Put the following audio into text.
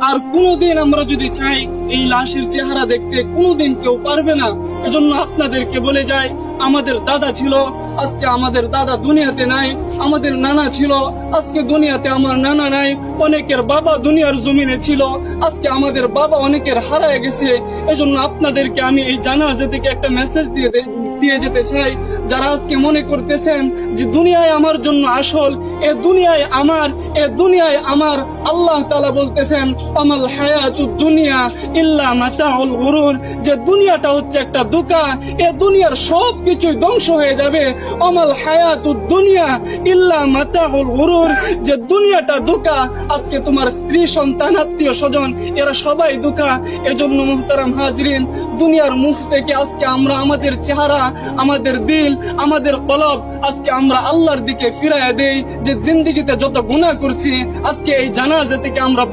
আর কোনোদিন আমরা যদি চাই এই লাশের চেহারা দেখতে, কোনোদিন কেউ পারবে না। এজন্য আপনাদেরকে বলে যাই, আমাদের দাদা ছিল, আজকে আমাদের দাদা দুনিয়াতে নাই। আমাদের নানা ছিল, আজকে দুনিয়াতে আমার নানা নাই। অনেকের বাবা দুনিয়ার জমিনে ছিল, আজকে আমাদের বাবা অনেকের হারায় গেছে। এজন্য আপনাদেরকে আমি এই জানাজা থেকে একটা মেসেজ দিয়ে যেতে চাই। যারা আজকে মনে করতেছেন যে দুনিয়ায় আমার জন্য আসল, এ দুনিয়ায় আমার, এ দুনিয়ায় আমার, আল্লাহ তাআলা বলতেছেন আমাল হায়াতুদ দুনিয়া ইল্লা মাতাউল গুরুর, যে দুনিয়াটা হচ্ছে একটা ধোঁকা, এ দুনিয়ার সব কিছুই ধ্বংস হয়ে যাবে। আমাল হায়াতুদ দুনিয়া ইল্লা মাতাউল গুরুর, যে দুনিয়াটা ধোঁকা। আজকে তোমার স্ত্রী, সন্তান, আত্মীয় স্বজন এরা সবাই ধোঁকা। এজন্য মুহতারাম হাজরিন, দুনিয়ার মুখ থেকে আজকে আমরা আমাদের চেহারা, আমাদের দিল, আমাদের কলব আজকে আমরা আল্লাহর দিকে ফিরাইয়া দেই। যে জিন্দেগিতে যত গুনাহ করছি, আজকে এই জানাজা থেকে আমরা